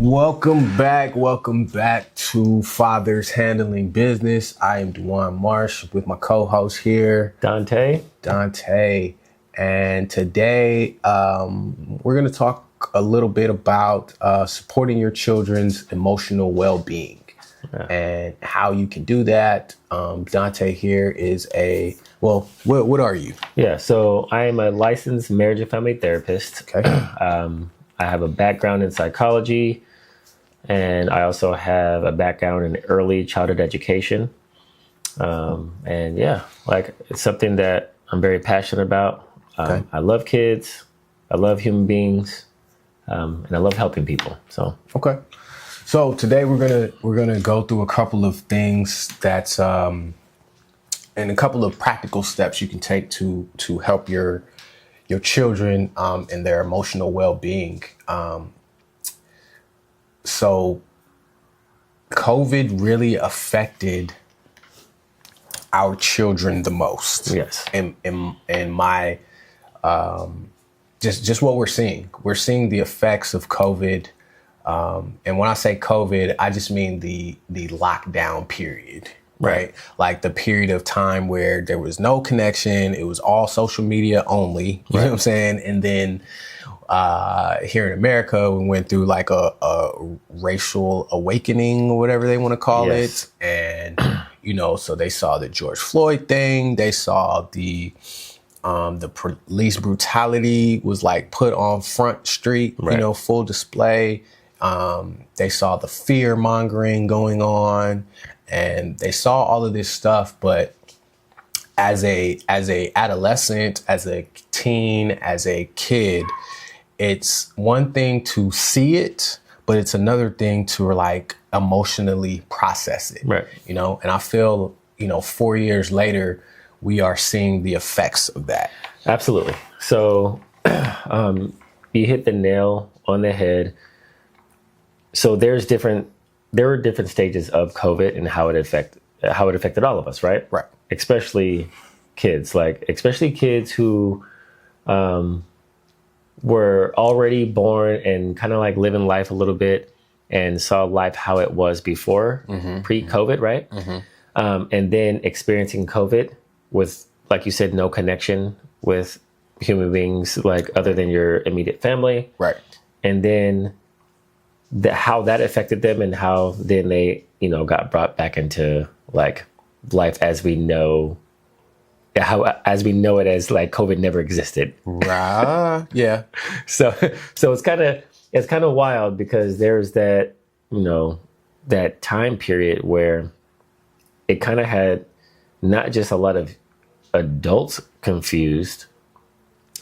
Welcome back to Fathers Handling Business. I am Dwyan Marsh with my co-host here, Donté. And today we're going to talk a little bit about supporting your children's emotional well-being and how you can do that. Donté here is what are you? Yeah, so I am a licensed marriage and family therapist. Okay. I have a background in psychology, and I also have a background in early childhood education. And yeah, it's something that I'm very passionate about. Okay. I love kids, I love human beings, and I love helping people. So okay. So today we're gonna go through a couple of things that's and a couple of practical steps you can take to help your children and their emotional well-being. So COVID really affected our children the most. yes, In my just what we're seeing. We're seeing the effects of COVID. And when I say COVID, I just mean the lockdown period. Right. Like the period of time where there was no connection. It was all social media only. You know what I'm saying? And then here in America, we went through like a racial awakening or whatever they want to call it. And, so they saw the George Floyd thing. They saw the police brutality was like put on Front Street, full display. They saw the fear mongering going on. And they saw all of this stuff, but as a adolescent, as a teen, as a kid, it's one thing to see it, but it's another thing to like emotionally process it. Right. And I feel, 4 years later, we are seeing the effects of that. absolutely. So you hit the nail on the head. So there were different stages of COVID and how it affected all of us, right? Right. Especially kids who were already born and kind of like living life a little bit and saw life how it was before pre-COVID, right? And then experiencing COVID with, like you said, no connection with human beings, like other than your immediate family. Right. And then how that affected them and how then they, got brought back into like life as we know it as like COVID never existed. Right. Yeah. So it's kind of wild because there's that, that time period where it kind of had not just a lot of adults confused,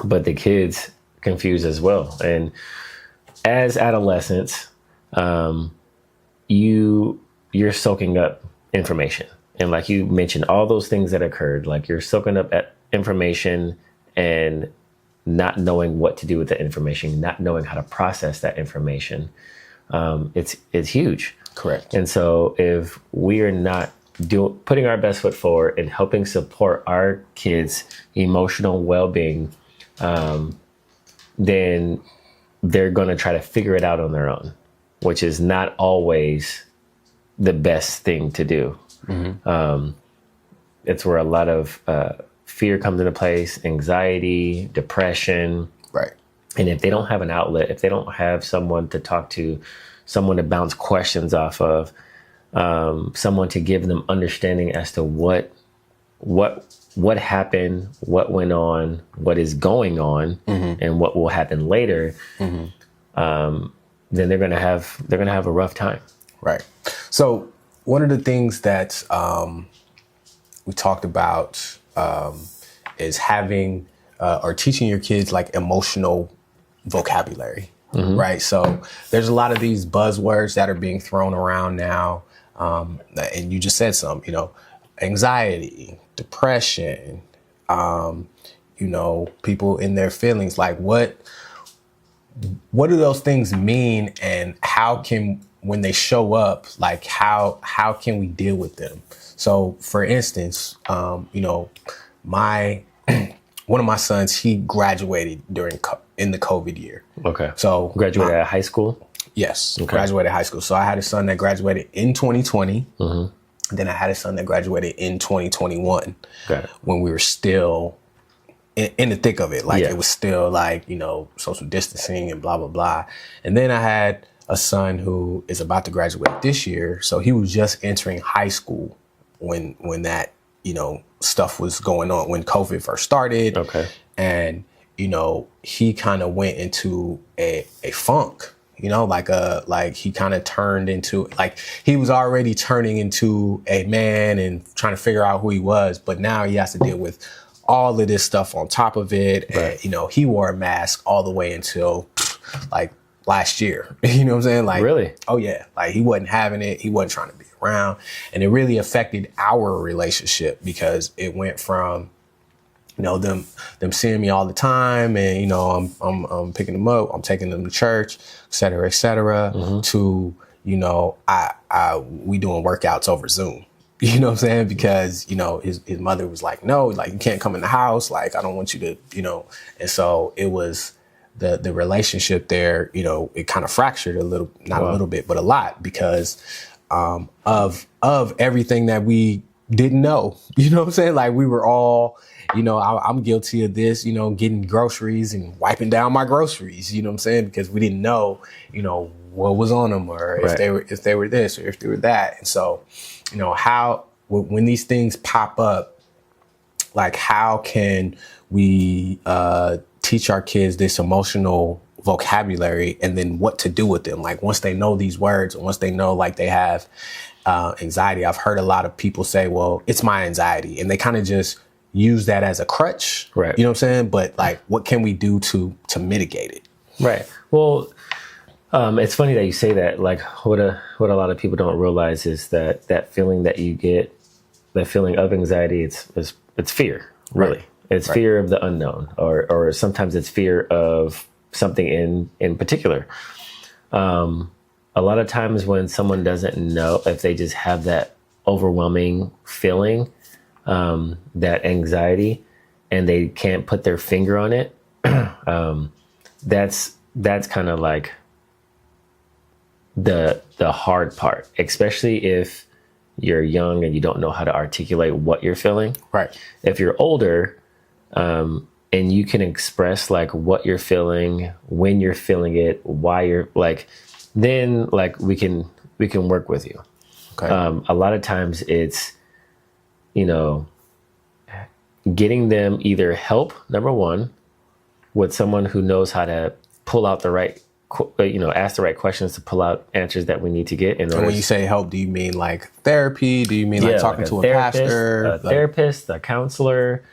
but the kids confused as well. And as adolescents, you're soaking up information. And like you mentioned, all those things that occurred, like you're soaking up information and not knowing what to do with the information, not knowing how to process that information. It's huge. Correct. And so if we are not putting our best foot forward and helping support our kids' emotional well-being, then they're going to try to figure it out on their own, which is not always the best thing to do. It's where a lot of fear comes into place, anxiety, depression. Right. And if they don't have an outlet, if they don't have someone to talk to, someone to bounce questions off of, someone to give them understanding as to what happened, what went on, what is going on, and what will happen later, then they're gonna have a rough time. Right. So one of the things that we talked about is having or teaching your kids like emotional vocabulary. Right. So there's a lot of these buzzwords that are being thrown around now. And you just said some, anxiety, depression, people in their feelings, like what do those things mean, and how can, when they show up, like how can we deal with them? So for instance, one of my sons, he graduated in the COVID year. Okay. So graduated out of high school? Yes, graduated high school. So I had a son that graduated in 2020. Then I had a son that graduated in 2021 when we were still in the thick of it. Like it was still like, you know, social distancing and blah, blah, blah. And then I had a son who is about to graduate this year. So he was just entering high school when that, you know, stuff was going on, when COVID first started. And, you know, he kind of went into a funk. You know, like he kind of turned into, like, he was already turning into a man and trying to figure out who he was. But now he has to deal with all of this stuff on top of it. And, you know, he wore a mask all the way until like last year. You know what I'm saying? Like, really? Oh, yeah. Like, he wasn't having it. He wasn't trying to be around. And it really affected our relationship because it went from, you know, them seeing me all the time, and, you know, I'm picking them up, I'm taking them to church, et cetera, to, you know, we doing workouts over Zoom. You know what I'm saying? Because, you know, his mother was like, no, like, you can't come in the house. Like, I don't want you to, you know. And so it was the relationship there, you know, it kind of fractured a little, not a little bit, but a lot, because of everything that we didn't know. You know what I'm saying? Like, we were all, you know, I'm guilty of this, you know, getting groceries and wiping down my groceries, you know what I'm saying? Because we didn't know, you know, what was on them, or if they were this or if they were that. And so, you know, when these things pop up, like, how can we teach our kids this emotional vocabulary, and then what to do with them? Like, once they know these words, once they know, like, they have anxiety. I've heard a lot of people say, well, it's my anxiety. And they kind of just use that as a crutch. Right. You know what I'm saying? But, like, what can we do to mitigate it? Right. Well, it's funny that you say that. Like, what a lot of people don't realize is that feeling that you get, that feeling of anxiety, it's fear, really. Right. It's fear of the unknown, or sometimes it's fear of something in particular. A lot of times when someone doesn't know, if they just have that overwhelming feeling, that anxiety, and they can't put their finger on it, that's kind of like the hard part, especially if you're young and you don't know how to articulate what you're feeling. Right. If you're older, and you can express, like, what you're feeling, when you're feeling it, why you're, like, then, like, we can work with you. Okay. A lot of times it's, you know, getting them either help, number one, with someone who knows how to pull out the right, you know, ask the right questions to pull out answers that we need to get. And when you say help, do you mean like therapy? Do you mean like talking to a pastor? A therapist, a counselor.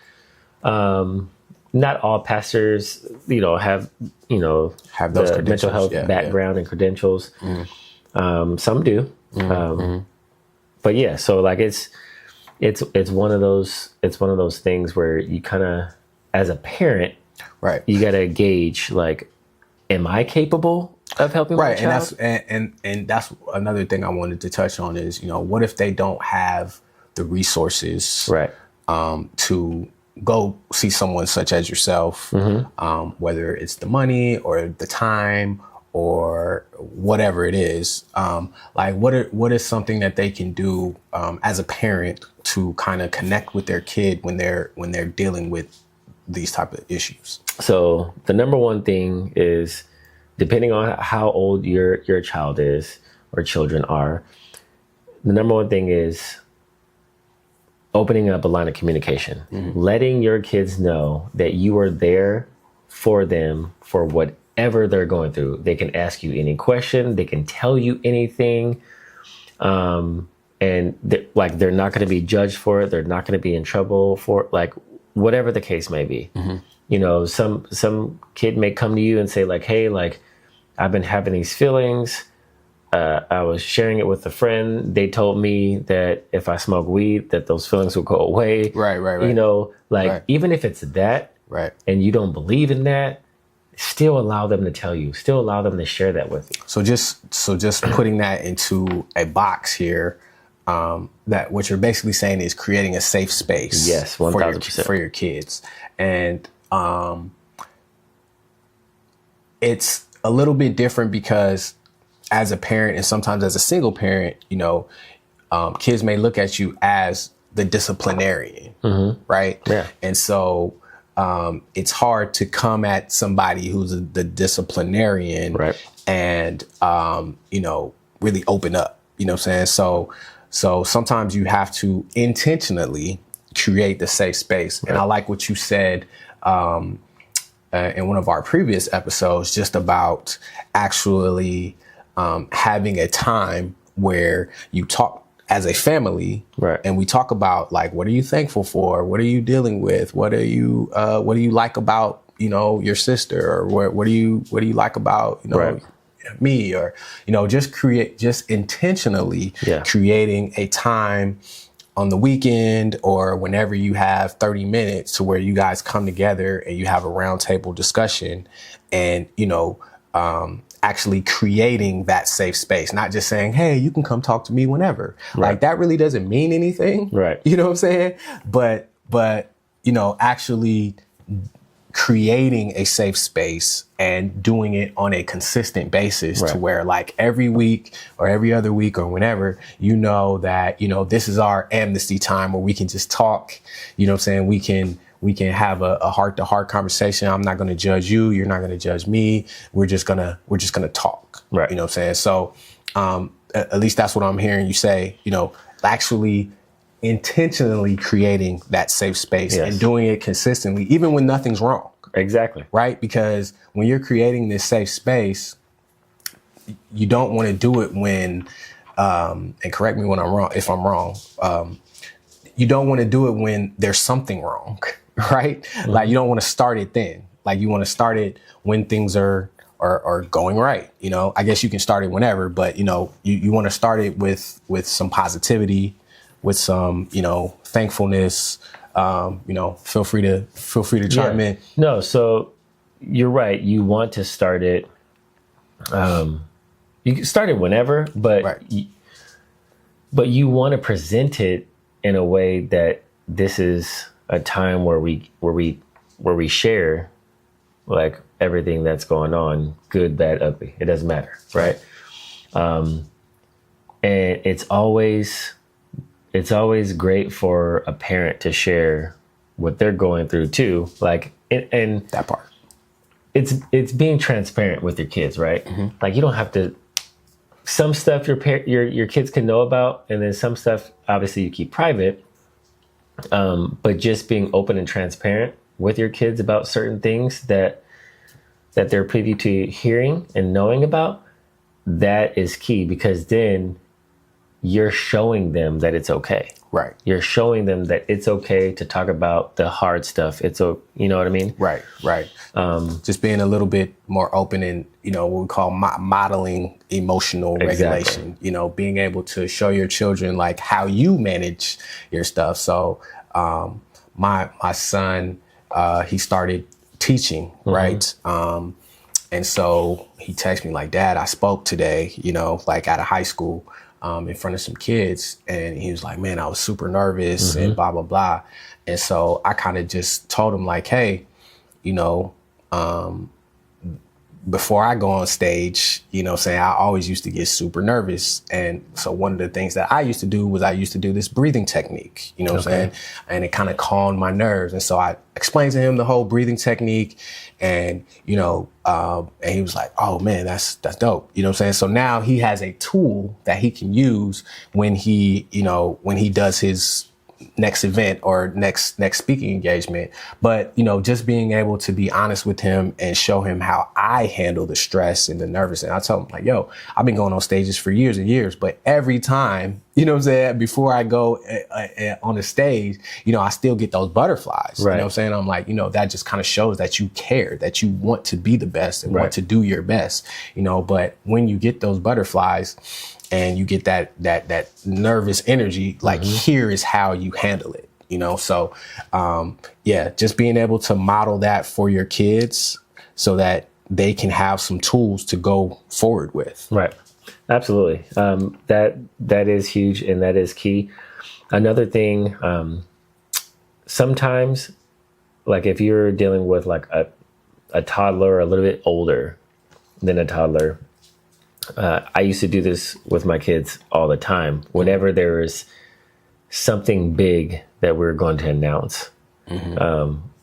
Not all pastors, you know, have those the mental health background and credentials. Some do. But yeah, so, like, it's one of those things where you kind of, as a parent, right, you got to gauge, like, am I capable of helping my child? And that's another thing I wanted to touch on is, you know, what if they don't have the resources, right, to go see someone such as yourself, whether it's the money or the time or whatever it is. Like, what is something that they can do as a parent to kind of connect with their kid when they're dealing with these type of issues? So the number one thing is, depending on how old your child is or children are, the number one thing is opening up a line of communication, letting your kids know that you are there for them for whatever they're going through. They can ask you any question, they can tell you anything, and they're not going to be judged for it. They're not going to be in trouble for it, like, whatever the case may be. You know, some kid may come to you and say, like, hey, like, I've been having these feelings. I was sharing it with a friend. They told me that if I smoke weed, that those feelings will go away. Right. You know, like, even if it's that, and you don't believe in that, still allow them to tell you. Still allow them to share that with you. So just putting that into a box here, that what you're basically saying is creating a safe space. Yes, 1,000% for your kids, and it's a little bit different because as a parent and sometimes as a single parent, kids may look at you as the disciplinarian, right? Yeah. And so it's hard to come at somebody who's the disciplinarian, right, and really open up. You know what I'm saying? So sometimes you have to intentionally create the safe space. Right. And I like what you said in one of our previous episodes, just about actually having a time where you talk as a family, right, and we talk about, like, what are you thankful for? What are you dealing with? What do you like about, your sister? Or what do you like about, right, me? Or, just intentionally creating a time on the weekend or whenever you have 30 minutes to where you guys come together and you have a roundtable discussion, and, actually creating that safe space, not just saying, hey, you can come talk to me whenever. Right. Like, that really doesn't mean anything. Right. You know what I'm saying? But, actually creating a safe space and doing it on a consistent basis, right, to where, like, every week or every other week or whenever, that, this is our amnesty time where we can just talk, what I'm saying? We can have a heart-to-heart conversation. I'm not going to judge you. You're not going to judge me. We're just gonna talk. Right. You know what I'm saying? So at least that's what I'm hearing you say, actually intentionally creating that safe space, yes, and doing it consistently, even when nothing's wrong. Exactly. Right? Because when you're creating this safe space, you don't want to do it when, and correct me when I'm wrong, if I'm wrong, you don't want to do it when there's something wrong, right? Mm-hmm. Like, you don't want to start it then. Like, you want to start it when things are going right. I guess you can start it whenever, but, you want to start it with some positivity, with some, thankfulness. Feel free to chime in. No, so you're right. You want to start it. You can start it whenever, but right, but you want to present it in a way that this is a time where we share, like, everything that's going on, good, bad, ugly. It doesn't matter, right? And it's always great for a parent to share what they're going through too. Like, and that part, it's being transparent with your kids, right? Mm-hmm. Like, you don't have to. Some stuff your kids can know about, and then some stuff obviously you keep private. But just being open and transparent with your kids about certain things that they're privy to hearing and knowing about, that is key, because then you're showing them that it's okay. Right. You're showing them that it's okay to talk about the hard stuff. You know what I mean? Right. Right. Just being a little bit more open and, what we call modeling emotional regulation, being able to show your children, like, how you manage your stuff. So, my son, he started teaching, mm-hmm, right? And so he texted me like, Dad, I spoke today, like, at a high school, in front of some kids. And he was like, man, I was super nervous, mm-hmm, and blah, blah, blah. And so I kind of just told him, like, hey, before I go on stage, I always used to get super nervous. And so one of the things that I used to do was this breathing technique, what I'm saying? And it kind of calmed my nerves. And so I explained to him the whole breathing technique, and, and he was like, oh man, that's dope. You know what I'm saying? So now he has a tool that he can use when he does his next event or next speaking engagement. But, just being able to be honest with him and show him how I handle the stress and the nervous. And I tell him, like, yo, I've been going on stages for years and years, but every time, before I go on the stage, I still get those butterflies. Right. You know what I'm saying? I'm like, that just kind of shows that you care, that you want to be the best and, right, want to do your best, but when you get those butterflies and you get that nervous energy, like, mm-hmm, here is how you handle it, So, just being able to model that for your kids so that they can have some tools to go forward with. Right. Absolutely. That is huge, and that is key. Another thing, sometimes, like, if you're dealing with, like, a toddler a little bit older than a toddler, I used to do this with my kids all the time. Whenever there is something big that we're going to announce,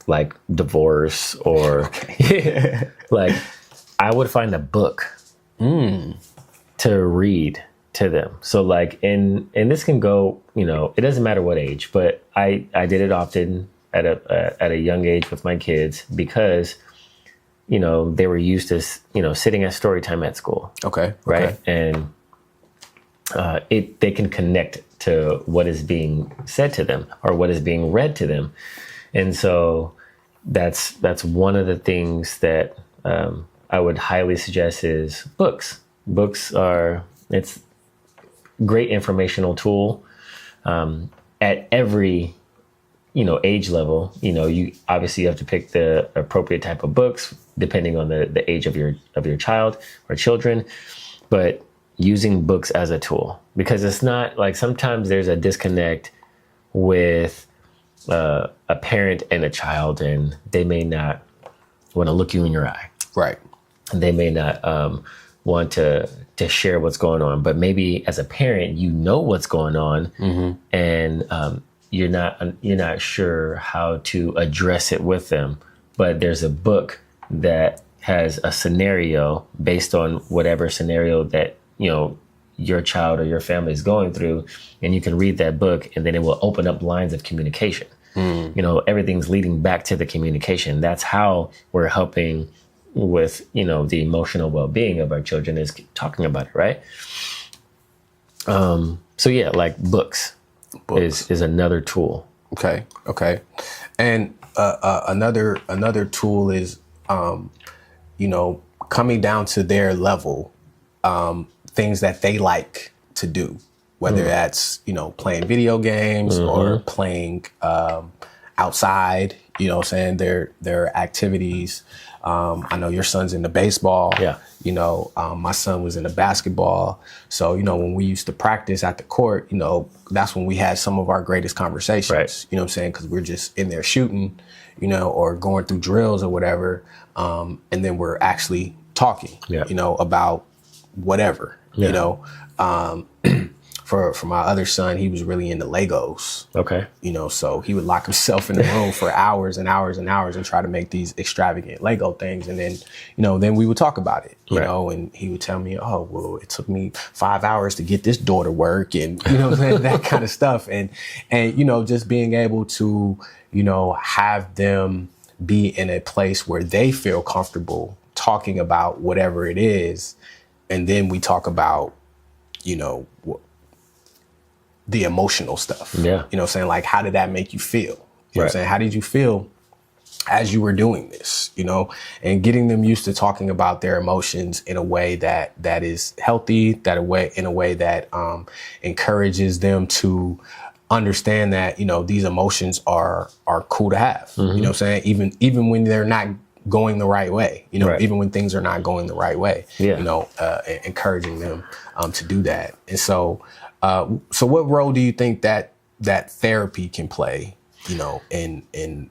like divorce or like, I would find a book to read to them. So like, and this can go, it doesn't matter what age, but I did it often at a young age with my kids because, they were used to, sitting at story time at school. Okay. Right. And they can connect to what is being said to them or what is being read to them. And so that's one of the things that I would highly suggest is books. Books it's great informational tool at every age level. You obviously have to pick the appropriate type of books depending on the age of your child or children, but using books as a tool, because it's not like, sometimes there's a disconnect with a parent and a child, and they may not want to look you in your eye. Right. They may not want to share what's going on, but maybe as a parent, what's going on, and you're not sure how to address it with them. But there's a book that has a scenario based on whatever scenario that your child or your family is going through, and you can read that book, and then it will open up lines of communication. Everything's leading back to the communication. That's how we're helping with the emotional well-being of our children, is talking about it, right? So yeah, like books. Is another tool. Okay. And another tool is coming down to their level, things that they like to do, whether that's playing video games or playing outside, their activities. I know your son's into baseball. Yeah. My son was into basketball. So, when we used to practice at the court, that's when we had some of our greatest conversations, right. Because we're just in there shooting, or going through drills or whatever. And then we're actually talking, about whatever, For my other son, he was really into Legos. Okay. So he would lock himself in the room for hours and hours and hours and try to make these extravagant Lego things. And then, then we would talk about it, and he would tell me, oh, well, it took me 5 hours to get this door to work, and, that kind of stuff. And, just being able to, have them be in a place where they feel comfortable talking about whatever it is. And then we talk about, the emotional stuff. Yeah. Like, how did that make you feel? You know what I'm saying? How did you feel as you were doing this, and getting them used to talking about their emotions in a way that is healthy, in a way that encourages them to understand that, these emotions are cool to have. You know what I'm saying? Even when they're not going the right way, even when things are not going the right way, encouraging them to do that. And so what role do you think that therapy can play, in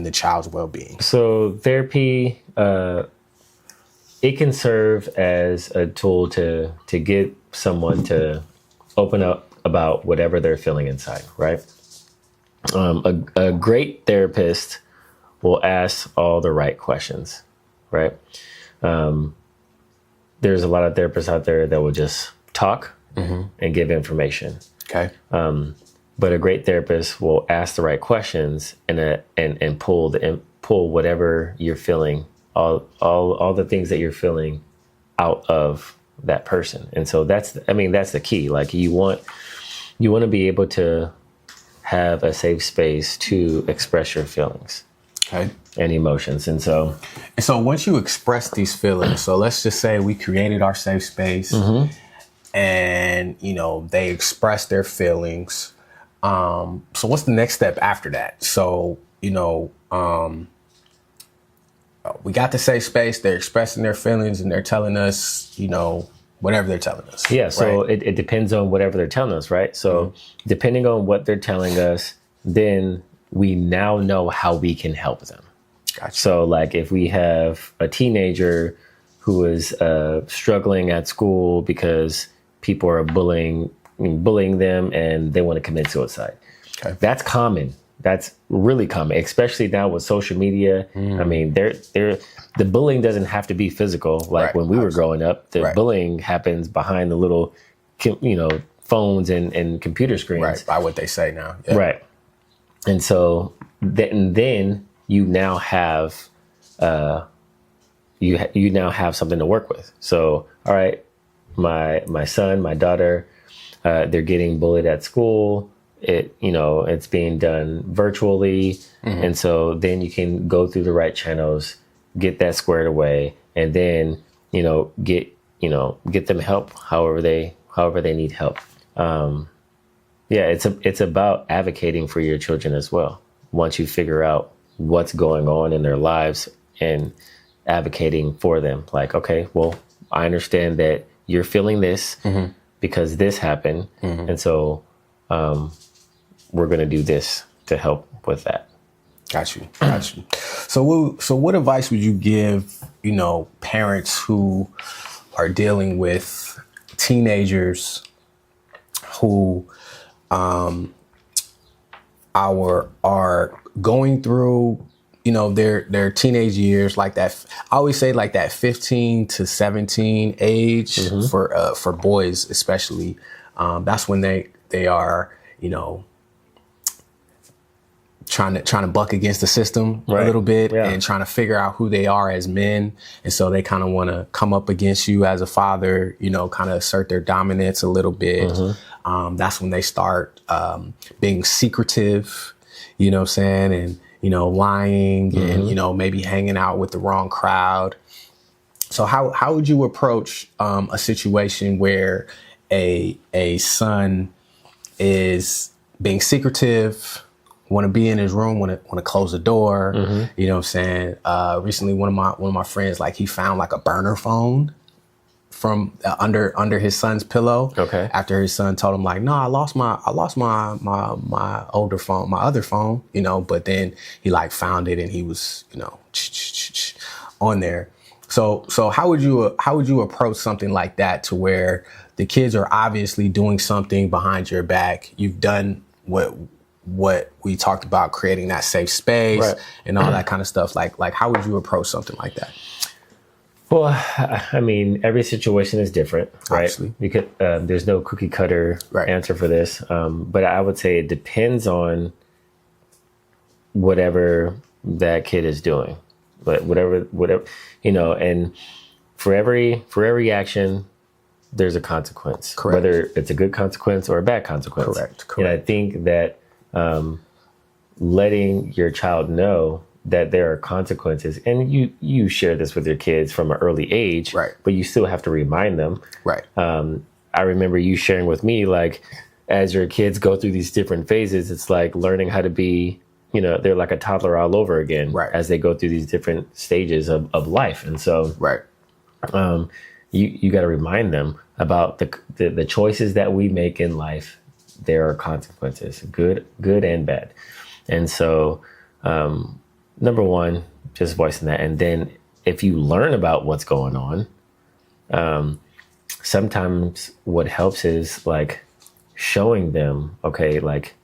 the child's well-being? So therapy, it can serve as a tool to get someone to open up about whatever they're feeling inside, right? A great therapist will ask all the right questions, right? There's a lot of therapists out there that will just talk and give information. Okay. But a great therapist will ask the right questions and pull whatever you're feeling, all the things that you're feeling out of that person. And so that's the key. Like, you want to be able to have a safe space to express your feelings. Okay. And emotions. And so once you express these feelings, so let's just say we created our safe space, and, they express their feelings. So what's the next step after that? So, we got the safe space, they're expressing their feelings, and they're telling us, whatever they're telling us. Yeah. So right? it depends on whatever they're telling us, right? So depending on what they're telling us, then we now know how we can help them. Gotcha. So like, if we have a teenager who is struggling at school because people are bullying them and they want to commit suicide. Okay. That's common. That's really common, especially now with social media. I mean, the bullying doesn't have to be physical. Like when we were growing up, the bullying happens behind the little, phones and computer screens. Right, by what they say now. Yeah. Right. And so then you now have you now have something to work with. So, all right, my son, my daughter, they're getting bullied at school. It's being done virtually. And so then you can go through the right channels, get that squared away, and then, get them help however they need help. It's about advocating for your children as well. Once you figure out what's going on in their lives and advocating for them, like, okay, well, I understand that you're feeling this because this happened. And so, we're going to do this to help with that. Got you. So what advice would you give, parents who are dealing with teenagers who are going through, their teenage years, like that? I always say like that 15 to 17 age for boys, especially. That's when they are, trying to buck against the system a little bit and trying to figure out who they are as men. And so they kind of want to come up against you as a father, kind of assert their dominance a little bit. That's when they start being secretive, what I'm saying? And, lying and, maybe hanging out with the wrong crowd. So how would you approach a situation where a son is being secretive, want to be in his room, want to close the door, you know what I'm saying? Recently, one of my friends, like, he found like a burner phone from under his son's pillow. Okay. After his son told him, like, no, I lost my older phone, my other phone, but then he like found it and he was, on there. So how would you approach something like that, to where the kids are obviously doing something behind your back? You've done what we talked about, creating that safe space and all that kind of stuff. Like how would you approach something like that? Well, I mean, every situation is different, right? Obviously. Because there's no cookie cutter answer for this. But I would say it depends on whatever that kid is doing. But whatever, and for every action, there's a consequence. Correct. Whether it's a good consequence or a bad consequence. Correct. And I think that letting your child know that there are consequences, and you share this with your kids from an early age, but you still have to remind them. Right. I remember you sharing with me, like, as your kids go through these different phases, it's like learning how to be, they're like a toddler all over again as they go through these different stages of life. And so you got to remind them about the choices that we make in life. There are consequences, good and bad. And so, number one, just voicing that. And then if you learn about what's going on, sometimes what helps is like showing them, okay, like,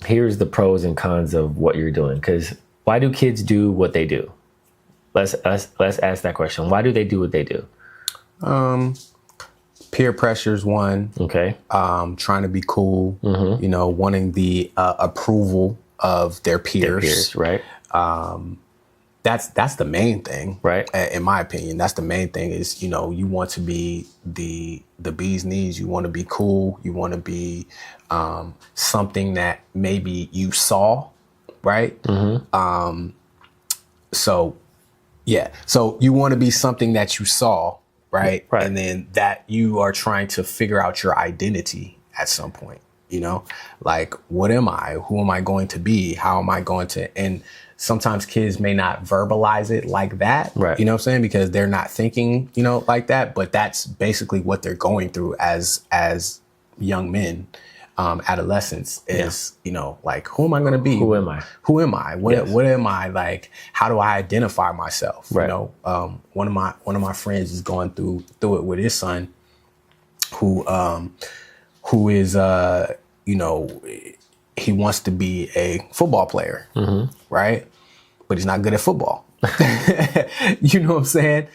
here's the pros and cons of what you're doing. Because why do kids do what they do? Let's ask that question. Why do they do what they do? Peer pressure is one. Okay. Trying to be cool, wanting the approval of their peers. Right. That's the main thing. Right. In my opinion, that's the main thing is, you want to be the bee's knees. You want to be cool. You want to be something that maybe you saw. Right. So you want to be something that you saw. Right. And then that you are trying to figure out your identity at some point, like, what am I? Who am I going to be? How am I going to? And sometimes kids may not verbalize it like that. Right. You know what I'm saying? Because they're not thinking, like that. But that's basically what they're going through as young men. adolescence is, you know, like, who am I going to be? Who am I? Who am I? What am I? Like, how do I identify myself? Right. You know, one of my friends is going through it with his son, who is, you know, he wants to be a football player, right? But he's not good at football. You know what I'm saying?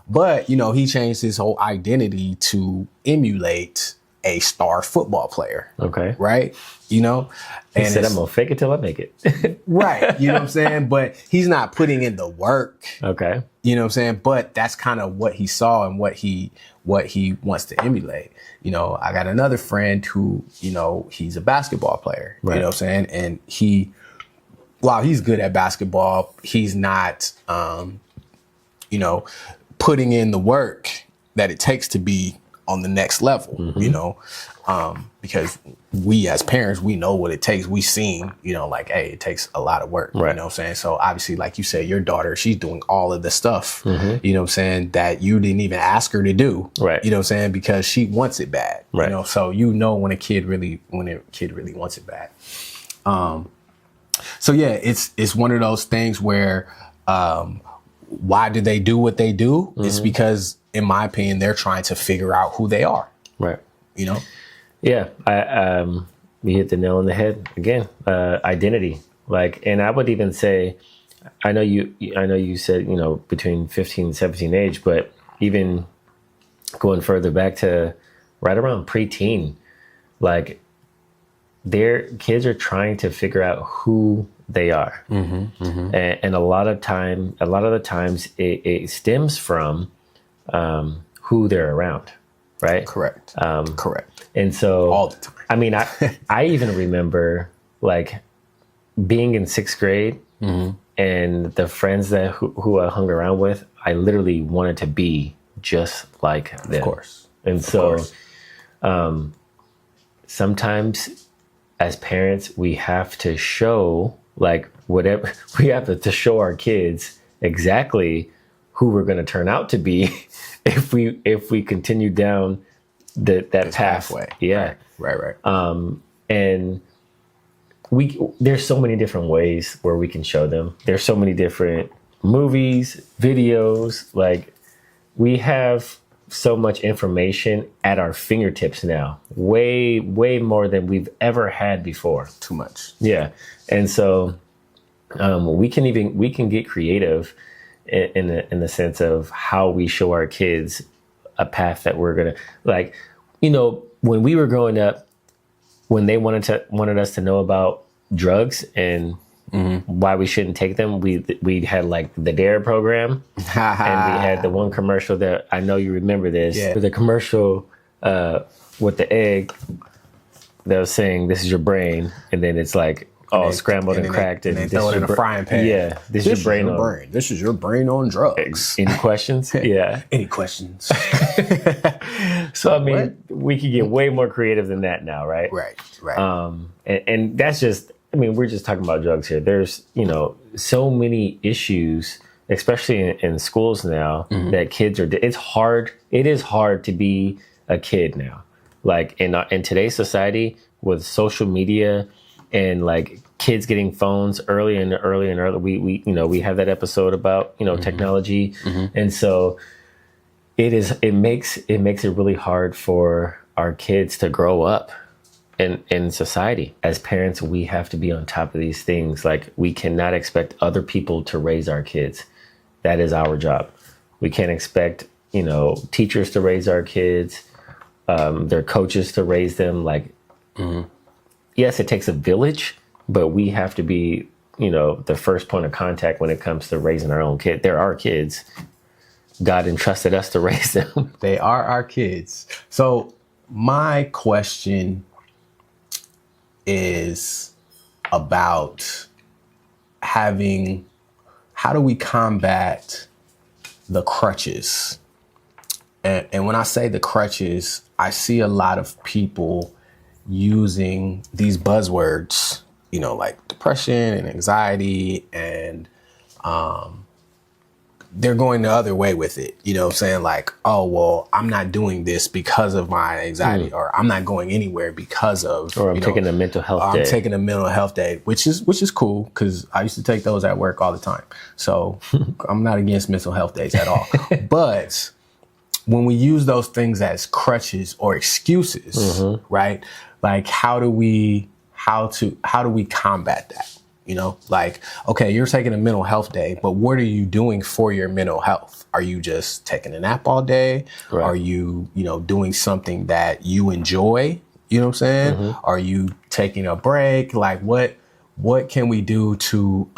But, you know, he changed his whole identity to emulate a star football player. Okay. Right? You know? He said, I'm going to fake it till I make it. Right. You know what I'm saying? But he's not putting in the work. Okay. You know what I'm saying? But that's kind of what he saw and what he wants to emulate. You know, I got another friend who, you know, he's a basketball player. Right. You know what I'm saying? And while he's good at basketball, he's not, you know, putting in the work that it takes to be on the next level, you know, because we as parents, we know what it takes. We seen, you know, like, hey, it takes a lot of work, right. You know what I'm saying? So obviously, like you said, your daughter, she's doing all of the stuff, you know what I'm saying, that you didn't even ask her to do, right? You know what I'm saying? Because she wants it bad, right. You know, so you know when a kid really wants it bad. So yeah, it's one of those things where, why do they do what they do? It's because, in my opinion, they're trying to figure out who they are. Right. You know? Yeah. You hit the nail on the head again. Identity. Like, and I would even say, I know you said, you know, between 15 and 17 age, but even going further back to right around preteen, like, their kids are trying to figure out who they are. And a lot of the times it stems from who they're around, right? Correct. Correct. And so all the time. I mean, I even remember, like, being in 6th grade and the friends who I hung around with, I literally wanted to be just like them. Of course. And so sometimes as parents, we have to show, like, whatever, we have to show our kids exactly who we're going to turn out to be if we continue down that pathway. Yeah. Right. And there's so many different ways where we can show them. There's so many different movies, videos, like, we have so much information at our fingertips now, way more than we've ever had before. Too much. Yeah. And so we can get creative in the sense of how we show our kids a path that we're gonna, like, you know, when we were growing up, when they wanted us to know about drugs and why we shouldn't take them, we had, like, the DARE program, and we had the one commercial that I know you remember this. Yeah. The commercial with the egg that was saying, "This is your brain," and then it's like all scrambled and cracked, and they throw it in a frying pan. Yeah, this is your brain. This is your brain on drugs. Any questions? Yeah. Any questions? So I mean, we could get way more creative than that now, right? Right. And that's just, I mean, we're just talking about drugs here. There's, you know, so many issues, especially in schools now, that kids are, it is hard to be a kid now. Like, in today's society with social media and, like, kids getting phones early and early, we you know, we have that episode about, you know, technology. And so it makes it really hard for our kids to grow up in society. As parents, we have to be on top of these things. Like, we cannot expect other people to raise our kids. That is our job. We can't expect, you know, teachers to raise our kids, their coaches to raise them. Like, yes, it takes a village, but we have to be, you know, the first point of contact when it comes to raising our own kid. They're our kids. God entrusted us to raise them. They are our kids. So my question is about how do we combat the crutches? And when I say the crutches, I see a lot of people using these buzzwords, you know, like depression and anxiety and they're going the other way with it. You know what I'm saying? Like, oh, well, I'm not doing this because of my anxiety, or I'm not going anywhere because of, or I'm taking a mental health day. I'm taking a mental health day, which is cool, because I used to take those at work all the time. So I'm not against mental health days at all. But when we use those things as crutches or excuses, right? Like, how do we combat that? You know, like, okay, you're taking a mental health day, but what are you doing for your mental health? Are you just taking a nap all day? Right. Are you, doing something that you enjoy? You know what I'm saying? Are you taking a break? Like, what can we do to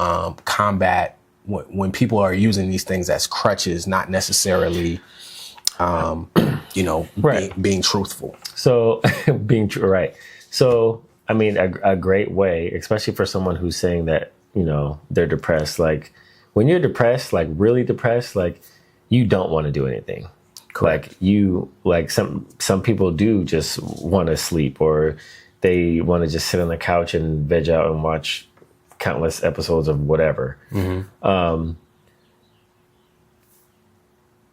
combat when people are using these things as crutches, not necessarily, right. being truthful? So being true, right? So, I mean, a great way, especially for someone who's saying that, they're depressed. Like, when you're depressed, like really depressed, like, you don't want to do anything. Correct. Like some people do just want to sleep, or they want to just sit on the couch and veg out and watch countless episodes of whatever.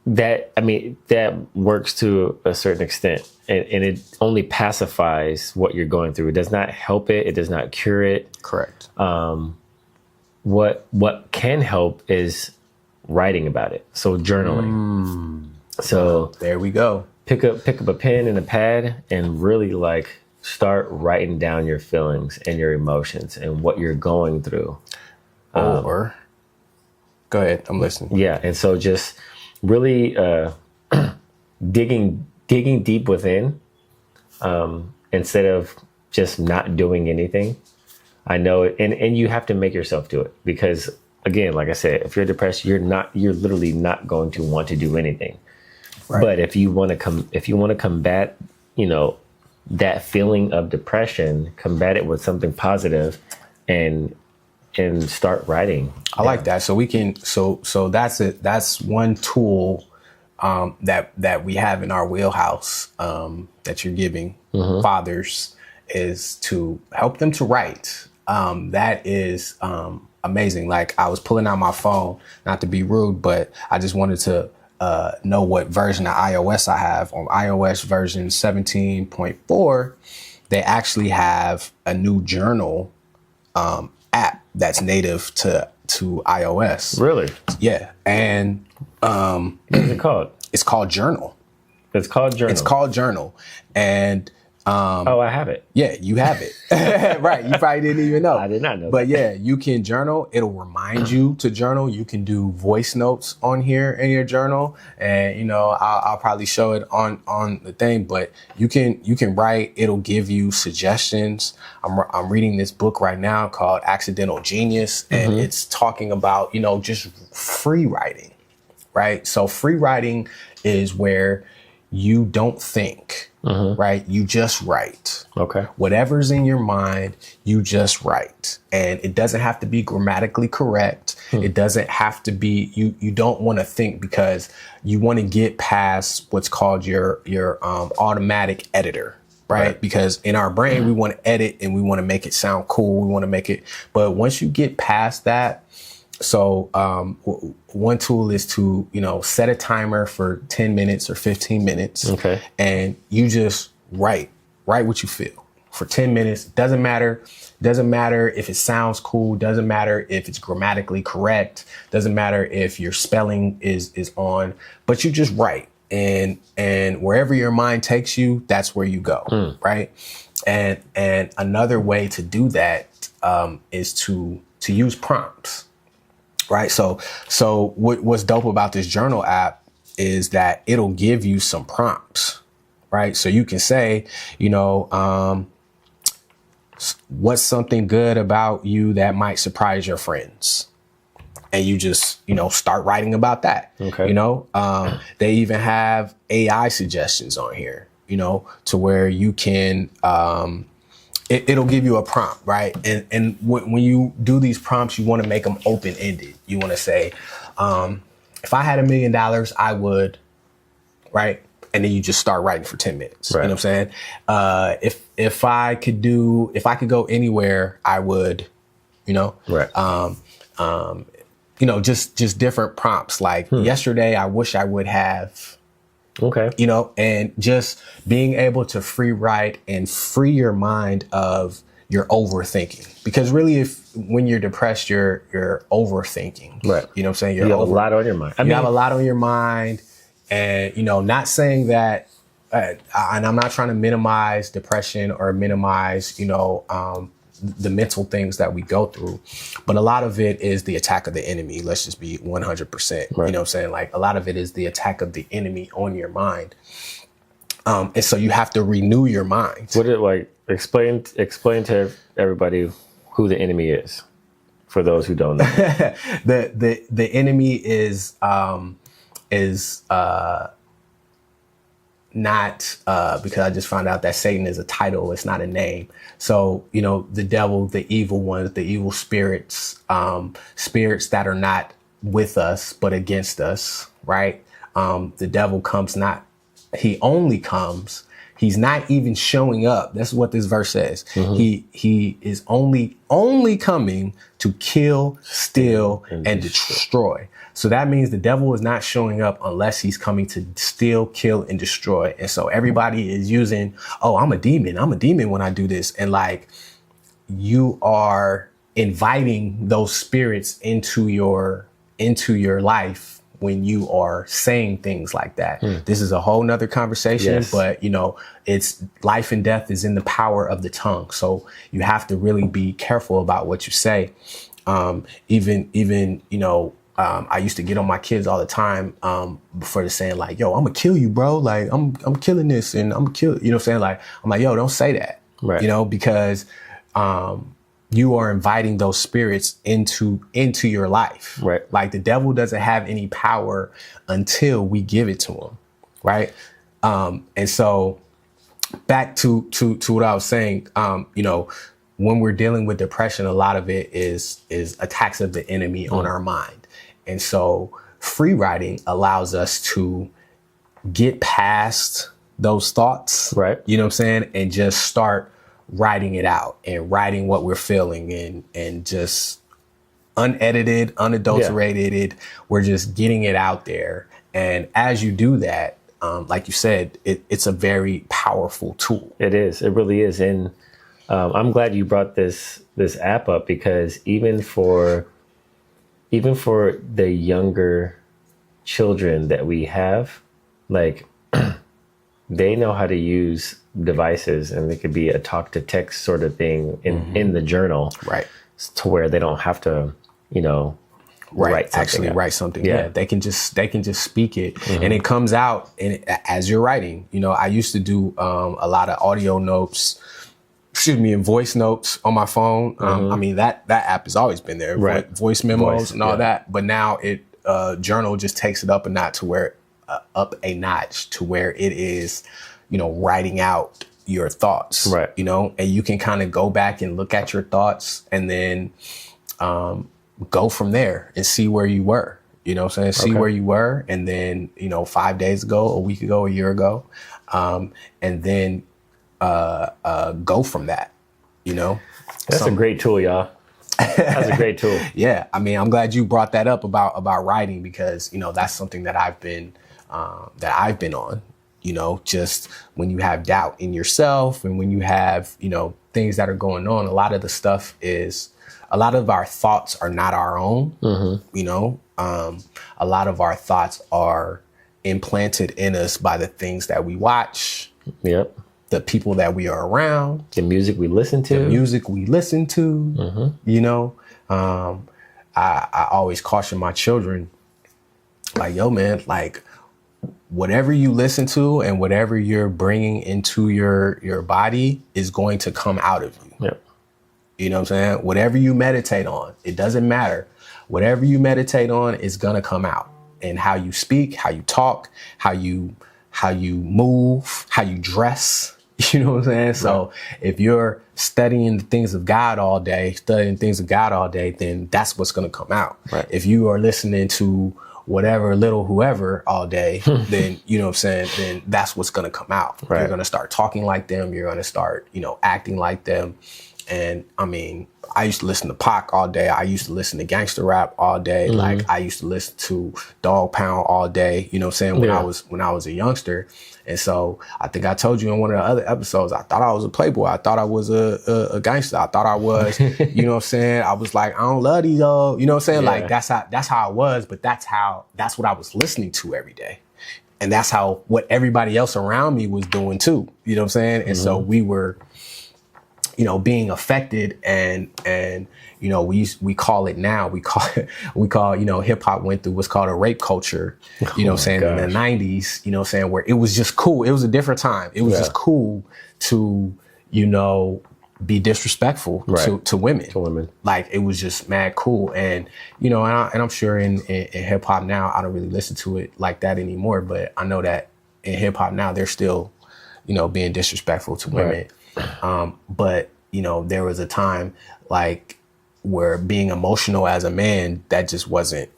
That works to a certain extent, and it only pacifies what you're going through. It does not help it. It does not cure it. Correct. What can help is writing about it. So journaling. So there we go. Pick up a pen and a pad and really like start writing down your feelings and your emotions and what you're going through. Go ahead. I'm listening. Yeah. And so just really digging deep within, instead of just not doing anything. I know it, and you have to make yourself do it, because again, like I said, if you're depressed, you're literally not going to want to do anything. Right. But if you want to combat, that feeling of depression, combat it with something positive, and start writing. I like that. So we can. So that's it. That's one tool that we have in our wheelhouse that you're giving fathers, is to help them to write. That is amazing. Like, I was pulling out my phone, not to be rude, but I just wanted to know what version of iOS I have. On iOS version 17.4, they actually have a new journal app that's native to iOS. Really? Yeah. And what is it called? It's called Journal. It's called Journal. And I have it. Yeah, you have it. Right. You probably didn't even know. I did not know. But yeah, you can journal. It'll remind you to journal. You can do voice notes on here in your journal. And, I'll probably show it on the thing, but you can write. It'll give you suggestions. I'm reading this book right now called Accidental Genius, and it's talking about, just free writing, right? So free writing is where you don't think. Right? You just write. Okay. Whatever's in your mind, you just write. And it doesn't have to be grammatically correct. It doesn't have to be, you don't want to think, because you want to get past what's called your automatic editor. Right? Because in our brain, we want to edit and we want to make it sound cool. We want to make it, but once you get past that, so one tool is to, set a timer for 10 minutes or 15 minutes. Okay. And you just write what you feel for 10 minutes. Doesn't matter if it sounds cool. Doesn't matter if it's grammatically correct. Doesn't matter if your spelling is on, but you just write. And wherever your mind takes you, that's where you go. Right. And another way to do that is to use prompts. Right. So what's dope about this journal app is that it'll give you some prompts. Right. So you can say, what's something good about you that might surprise your friends? And you just, start writing about that. Okay. They even have AI suggestions on here, to where you can it'll give you a prompt, right? And when you do these prompts, you want to make them open-ended. You want to say, if I had $1 million, I would, right? And then you just start writing for 10 minutes. Right. You know what I'm saying? If I could go anywhere, I would, Right. just different prompts. Like yesterday, I wish I would have, Okay. And just being able to free write and free your mind of your overthinking. Because really, when you're depressed, you're overthinking. Right. You know what I'm saying? You have a lot on your mind. You have a lot on your mind. And, not saying that, and I'm not trying to minimize depression or minimize, the mental things that we go through. But a lot of it is the attack of the enemy. Let's just be 100%. Right. You know what I'm saying? Like a lot of it is the attack of the enemy on your mind. And so you have to renew your mind. What it like? Explain to everybody who the enemy is, for those who don't know. The enemy is not because I just found out that Satan is a title, it's not a name. So, the devil, the evil ones, the evil spirits, spirits that are not with us, but against us, right? The devil he only comes, he's not even showing up. That's what this verse says. Mm-hmm. He is only coming to kill, steal, and destroy. So that means the devil is not showing up unless he's coming to steal, kill, and destroy. And so everybody is using, I'm a demon when I do this. And like, you are inviting those spirits into your life when you are saying things like that. This is a whole nother conversation, yes. But it's life and death is in the power of the tongue. So you have to really be careful about what you say. I used to get on my kids all the time before they're saying like, yo, I'm gonna kill you, bro. Like I'm killing this and I'm gonna kill, you know what I'm saying? Like, I'm like, yo, don't say that, right. Because you are inviting those spirits into your life. Right. Like the devil doesn't have any power until we give it to him. Right. And so back to what I was saying, when we're dealing with depression, a lot of it is attacks of the enemy on our mind. And so free writing allows us to get past those thoughts, right? You know what I'm saying? And just start writing it out and writing what we're feeling and just unedited, unadulterated. Yeah. We're just getting it out there. And as you do that, like you said, it's a very powerful tool. It is. It really is. And I'm glad you brought this app up because even for the younger children that we have, like they know how to use devices, and it could be a talk to text sort of thing in the journal, right? To where they don't have to, write something. Yeah, they can just speak it, and it comes out as you're writing. I used to do a lot of audio notes. And voice notes on my phone. I mean, that app has always been there, right? Voice memos and all that. But now journal just takes it up a notch to where it is, writing out your thoughts, right? And you can kind of go back and look at your thoughts and then go from there and see where you were. See where you were, and then 5 days ago, a week ago, a year ago, and then go from that, That's a great tool, y'all. That's a great tool. Yeah. I mean, I'm glad you brought that up about writing because, that's something that I've been on, just when you have doubt in yourself and when you have, things that are going on, a lot of our thoughts are not our own, a lot of our thoughts are implanted in us by the things that we watch. Yep. The people that we are around, the music we listen to, I always caution my children, like, yo, man, like whatever you listen to and whatever you're bringing into your body is going to come out of you. Yep. You know what I'm saying? Whatever you meditate on, it doesn't matter. Whatever you meditate on is going to come out. And how you speak, how you talk, how you move, how you dress. You know what I'm saying? Right. So if you're studying the things of God all day, then that's what's going to come out. Right. If you are listening to whatever, little whoever all day, then, you know what I'm saying, then that's what's going to come out. Right. You're going to start talking like them. You're going to start, acting like them. I mean, I used to listen to Pac all day. I used to listen to gangster rap all day. Like I used to listen to Dog Pound all day, you know what I'm saying? When I was a youngster. And so I think I told you in one of the other episodes, I thought I was a playboy. I thought I was a gangster. I thought I was, you know what I'm saying? I was like, I don't love these, you know what I'm saying? Like that's how I was, but that's what I was listening to every day. And that's what everybody else around me was doing too. You know what I'm saying? And so we were, you know, being affected and, you know, we call it now, we call, you know, hip hop went through what's called a rape culture, you know what I'm saying, in the 90s, you know what I'm saying, where it was just cool. It was a different time. It was just cool to, you know, be disrespectful to women. To women. Like it was just mad cool. And, you know, and I'm sure in hip hop now, I don't really listen to it like that anymore, but I know that in hip hop now, they're still, you know, being disrespectful to women. But, you know, there was a time like where being emotional as a man, that just wasn't.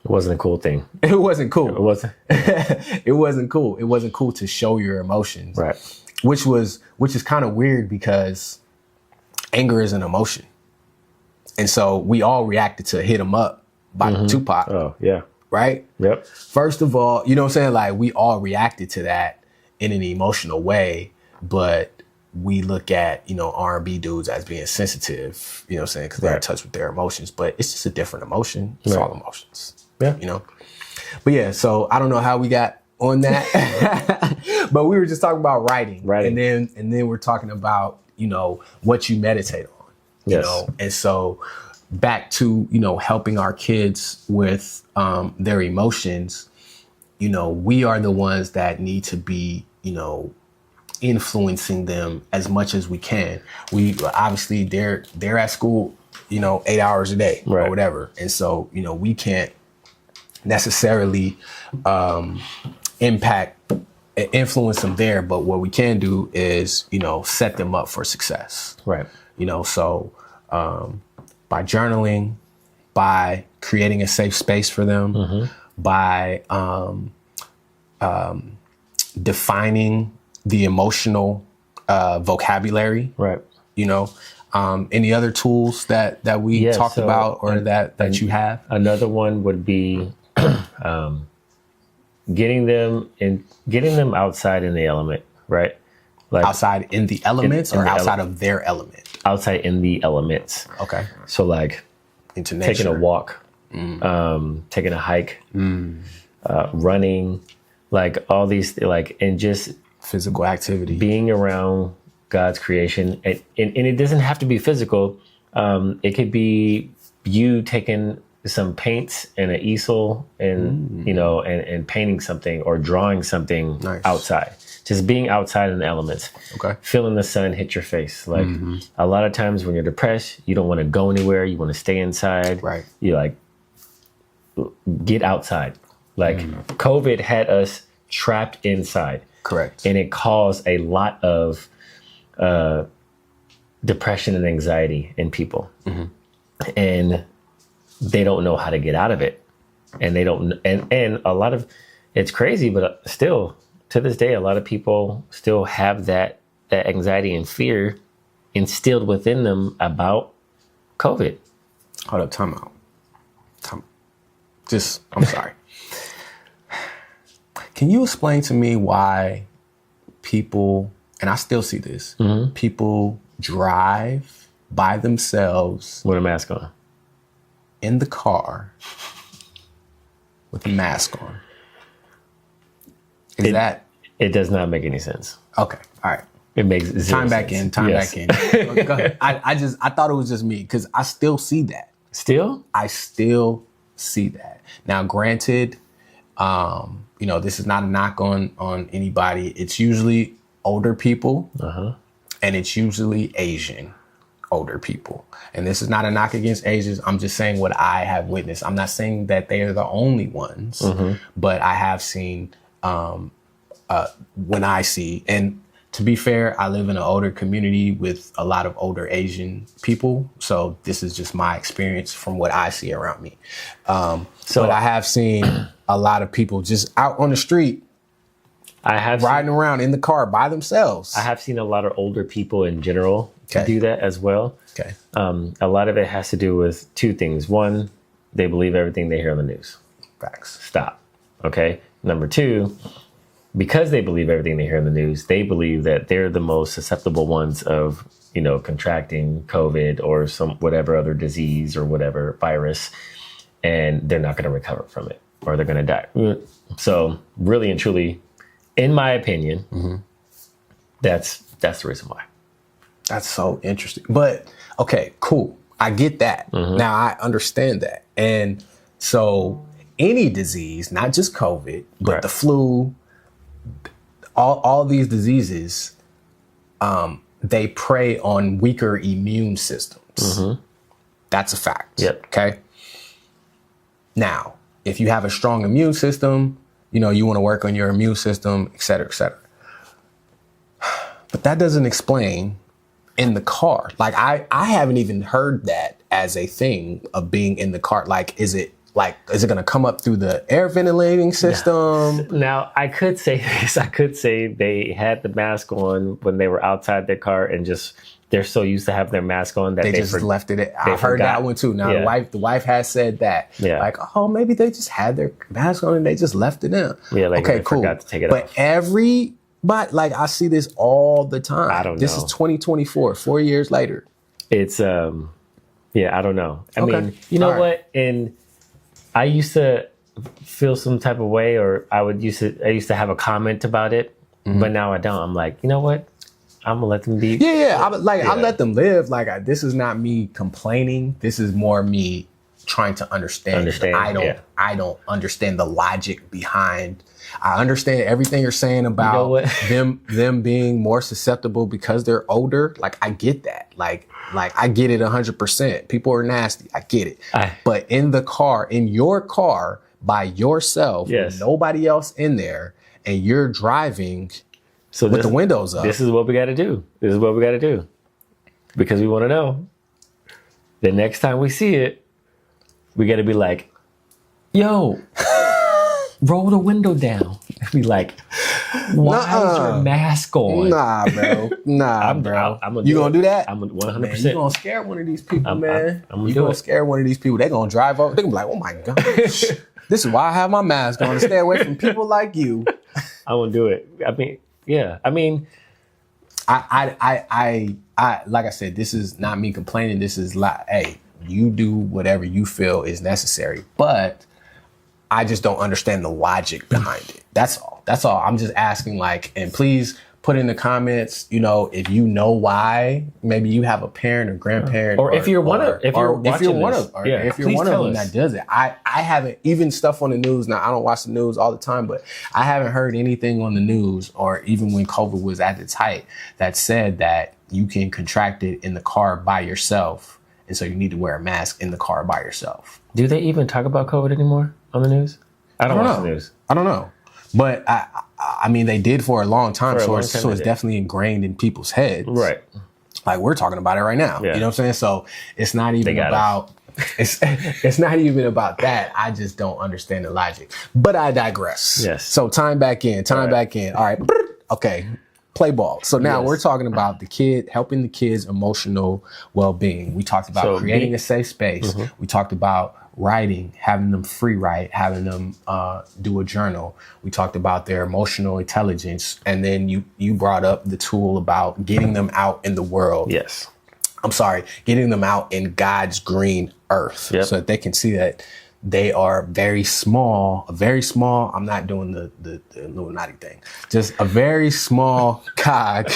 It wasn't a cool thing. It wasn't cool. It wasn't. It wasn't cool. It wasn't cool to show your emotions. Right. Which is kind of weird because anger is an emotion. And so we all reacted to Hit 'Em Up by Tupac. Oh, yeah. Right? Yep. First of all, you know what I'm saying? Like we all reacted to that in an emotional way, but we look at, you know, R&B dudes as being sensitive, you know what I'm saying? Because they're in touch with their emotions, but it's just a different emotion. It's all emotions. Yeah. You know? But yeah, so I don't know how we got on that, but we were just talking about writing. And then we're talking about, you know, what you meditate on, you know? And so back to, you know, helping our kids with their emotions, you know, we are the ones that need to be, you know, influencing them as much as we can. We obviously they're at school, you know, 8 hours a day or whatever. And so, you know, we can't necessarily influence them there. But what we can do is, you know, set them up for success. Right. You know, so by journaling, by creating a safe space for them, by defining the emotional vocabulary. Right. You know, any other tools that we talked about or that you have? Another one would be getting them outside in the element, right? Like outside in the elements or outside of their element? Outside in the elements. Okay. So like into nature. Taking a walk, taking a hike, running, like all these, like, and just physical activity, being around God's creation. And it doesn't have to be physical. It could be you taking some paints and an easel and, you know, and painting something or drawing something outside. Just being outside in the elements. Okay. Feeling the sun hit your face. Like a lot of times when you're depressed, you don't want to go anywhere. You want to stay inside. Right. You like get outside. Like COVID had us trapped inside. Correct. And it caused a lot of depression and anxiety in people. And they don't know how to get out of it. And they don't, and a lot of, it's crazy, but still to this day, a lot of people still have that anxiety and fear instilled within them about COVID. Hold up, time out. I'm sorry. Can you explain to me why people, and I still see this, people drive by themselves with a mask on in the car with a mask on? It does not make any sense. Okay. All right. It makes zero sense. Time back in. Go ahead. I thought it was just me because I still see that. I still see that. Now, granted, you know, this is not a knock on anybody. It's usually older people, and it's usually Asian older people. And this is not a knock against Asians. I'm just saying what I have witnessed. I'm not saying that they are the only ones, but I have seen when I see, and to be fair, I live in an older community with a lot of older Asian people. So this is just my experience from what I see around me. But I have seen a lot of people just out on the street. Riding around in the car by themselves. I have seen a lot of older people in general do that as well. Okay. A lot of it has to do with two things. One, they believe everything they hear on the news. Facts. Stop. Okay. Number two, because they believe everything they hear in the news, they believe that they're the most susceptible ones of, contracting COVID or some whatever other disease or whatever virus, and they're not going to recover from it or they're going to die. So really and truly, in my opinion, that's the reason why. That's so interesting. But okay, cool. I get that. Now I understand that. And so any disease, not just COVID, but the flu, all these diseases, they prey on weaker immune systems. That's a fact. Yep. Okay. Now, if you have a strong immune system, you want to work on your immune system, et cetera, et cetera. But that doesn't explain in the car. Like I haven't even heard that as a thing of being in the car. Like, is it going to come up through the air ventilating system? Now, I could say this. I could say they had the mask on when they were outside their car and they're so used to having their mask on that they just left it. I heard that one too. Now, the wife has said that. Yeah. Like, oh, maybe they just had their mask on and they just left it in. Yeah, like okay, they cool. forgot to take it off. But like I see this all the time. I don't know. This is 2024, 4 years later. It's I don't know. I mean, All what? And I used to feel some type of way, or I used to have a comment about it, but now I don't. I'm like, you know what? I'm gonna let them be. Yeah. I let them live. Like this is not me complaining. This is more me trying to understand. I don't understand the logic behind. I understand everything you're saying about them being more susceptible because they're older. Like I get that. Like I get it 100%. People are nasty. I get it. But in your car by yourself, with nobody else in there, and you're driving with the windows up. This is what we got to do. Because we want to know. The next time we see it, we got to be like, yo, roll the window down. Be like, why is your mask on? Nah, bro. You gonna do that? I'm 100%. Man, you gonna scare one of these people, man. I'm you gonna scare one of these people. They gonna drive over. They gonna be like, oh my gosh. This is why I have my mask on, to stay away from people like you. I won't do it. I mean, yeah. I mean, I like I said, this is not me complaining. This is like, hey, you do whatever you feel is necessary. But I just don't understand the logic behind it. That's all. I'm just asking, and please put in the comments, if you know why. Maybe you have a parent or grandparent, or if you're one of them that does it. I haven't, even stuff on the news. Now I don't watch the news all the time, but I haven't heard anything on the news, or even when COVID was at its height, that said that you can contract it in the car by yourself, and so you need to wear a mask in the car by yourself. Do they even talk about COVID anymore on the news? I don't watch the news. I don't know. But I mean, they did for a long time. So it's definitely ingrained in people's heads. Right. Like we're talking about it right now. Yeah. You know what I'm saying? So it's not even about, it's not even about that. I just don't understand the logic. But I digress. Yes. So time back in. All right. Okay. Play ball. So now we're talking about helping the kids' emotional well-being. We talked about creating a safe space. We talked about writing, having them free write, having them do a journal. We talked about their emotional intelligence. And then you brought up the tool about getting them out in the world. Yes. I'm sorry, getting them out in God's green earth so that they can see that they are very small, I'm not doing the Illuminati thing, just a very small cog.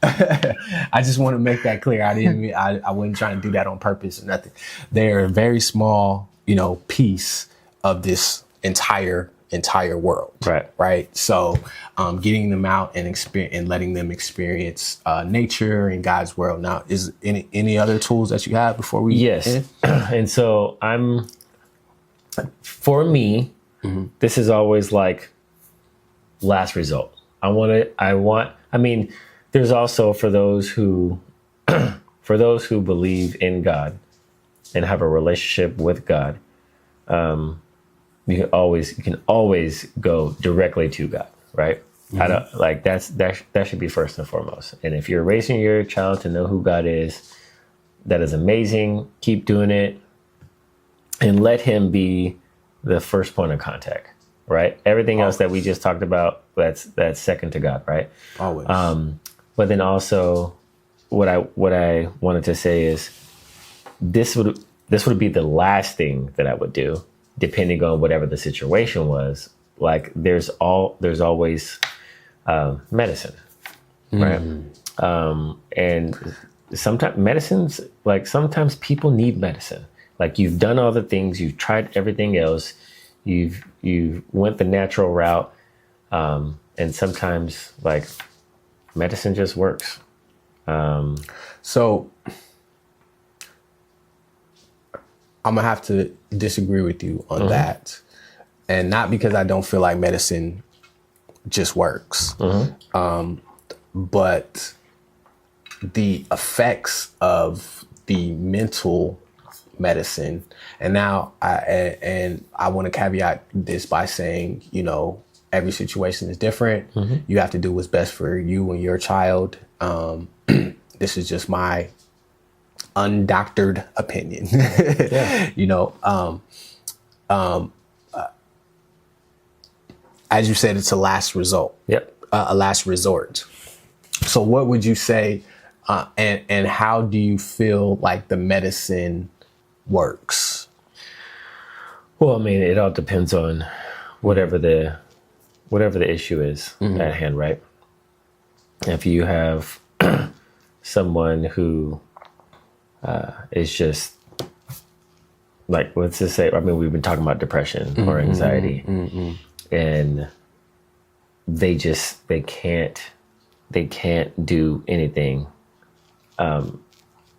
I just want to make that clear. I wasn't trying to do that on purpose or nothing. They're a very small, piece of this entire world. Right. So, getting them out and letting them experience nature and God's world. Now, is any other tools that you have before we? Yes. And so for me, this is always like last result. There's also for those who believe in God and have a relationship with God, you can always go directly to God, right? I don't like that should be first and foremost. And if you're raising your child to know who God is, that is amazing. Keep doing it, and let him be the first point of contact. Right. Everything else that we just talked about, that's second to God. Right. Always. But then also, what I wanted to say is this would be the last thing that I would do, depending on whatever the situation was. Like there's always medicine, right? And sometimes people need medicine. Like you've done all the things, you've tried everything else, you've went the natural route, and sometimes like medicine just works. So I'm gonna have to disagree with you on that, and not because I don't feel like medicine just works, but the effects of the mental medicine. And now I want to caveat this by saying, every situation is different. You have to do what's best for you and your child. This is just my undoctored opinion. As you said, it's a last result. A last resort. So what would you say, and how do you feel like the medicine works? Well, I mean, it all depends on whatever the issue is at hand, right? If you have someone who is just like, let's just say, I mean, we've been talking about depression or anxiety, and they can't do anything.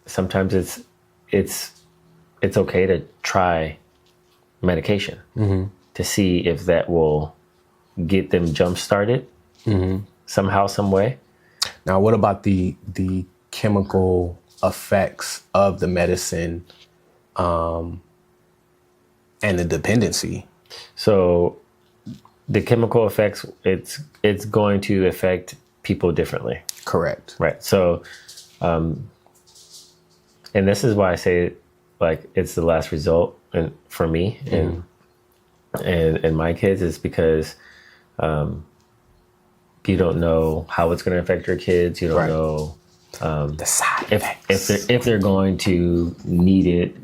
Sometimes it's okay to try medication to see if that will get them jump started somehow, some way. Now, what about the chemical effects of the medicine and the dependency? So the chemical effects, it's going to affect people differently. Correct. Right. So, and this is why I say like it's the last result, and for me and my kids is because you don't know how it's going to affect your kids. You don't know the side effects. if they're going to need it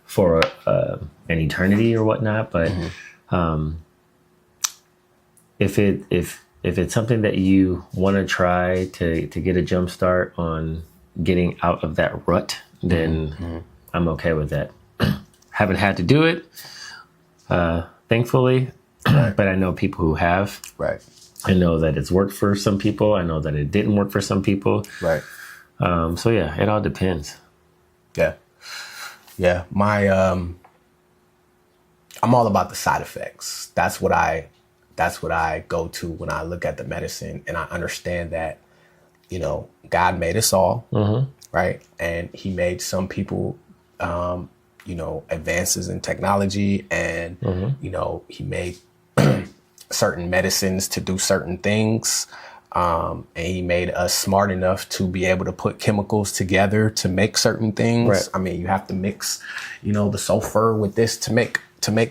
for an eternity or whatnot. But if it's something that you want to try to get a jump start on getting out of that rut, then I'm okay with that. Haven't had to do it, thankfully, but I know people who have. Right. I know that it's worked for some people. I know that it didn't work for some people. Right. So yeah, it all depends. Yeah. Yeah. I'm all about the side effects. That's what I go to when I look at the medicine, and I understand that, God made us all, right? And he made some people, advances in technology, and, he made certain medicines to do certain things. And he made us smart enough to be able to put chemicals together to make certain things. Right. I mean, you have to mix, the sulfur with this to make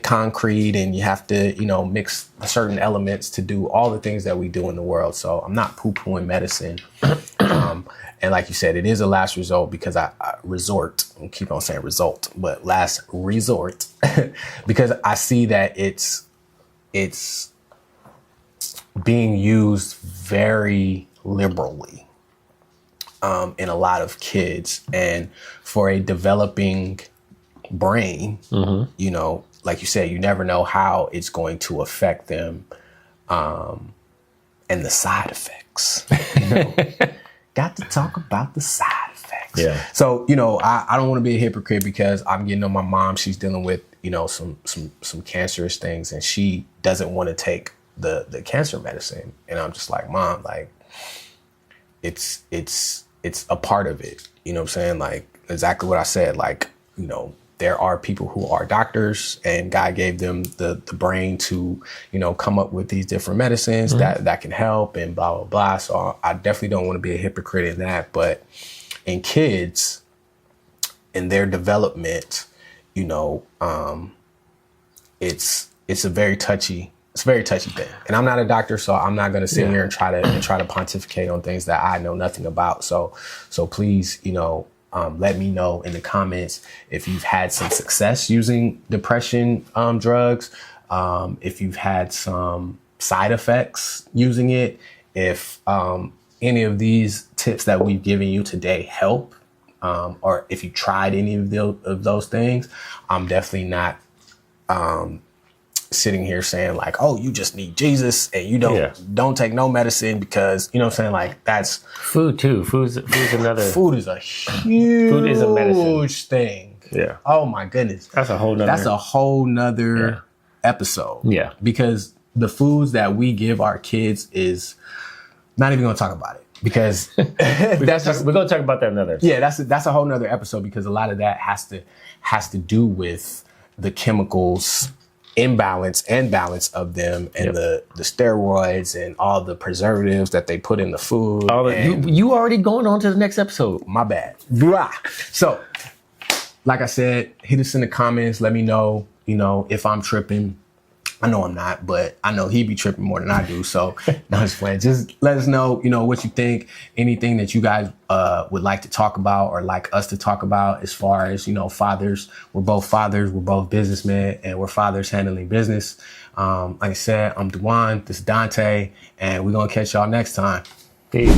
concrete, and you have to, mix certain elements to do all the things that we do in the world. So I'm not poo-pooing medicine. And like you said, it is a last result because I keep on saying result, but last resort, because I see that it's being used very liberally in a lot of kids, and for a developing brain, like you said, you never know how it's going to affect them, and the side effects. Got to talk about the side effects. Yeah. So I don't want to be a hypocrite because I'm getting on my mom. She's dealing with some cancerous things, and she doesn't want to take the cancer medicine, and I'm just like, Mom, like it's a part of it. You know what I'm saying? Like exactly what I said. Like there are people who are doctors, and God gave them the brain to, come up with these different medicines that can help and blah, blah, blah. So I definitely don't want to be a hypocrite in that. But in kids, in their development, it's a very touchy thing. And I'm not a doctor, so I'm not going to sit here and try to pontificate on things that I know nothing about. So please, let me know in the comments if you've had some success using depression drugs, if you've had some side effects using it, if any of these tips that we've given you today help, or if you tried any of those things. I'm definitely not sitting here saying like, oh, you just need Jesus and you don't take no medicine because, like that's food too. Food's another. Food is a huge thing. Yeah. Oh my goodness. That's a whole nother episode. Yeah. Because the foods that we give our kids is not even going to talk about it because we're going to talk about that another. Yeah. That's a whole nother episode because a lot of that has to do with the chemicals imbalance and balance of them and the steroids and all the preservatives that they put in the food. You already going on to the next episode. My bad. Blah. So, like I said, hit us in the comments. Let me know, if I'm tripping. I know I'm not, but I know he be tripping more than I do. So, no, just playing. Just let us know, what you think. Anything that you guys would like to talk about or like us to talk about as far as, fathers. We're both businessmen, and we're fathers handling business. Like I said, I'm Dwyan, this is Donté, and we're going to catch y'all next time. Peace.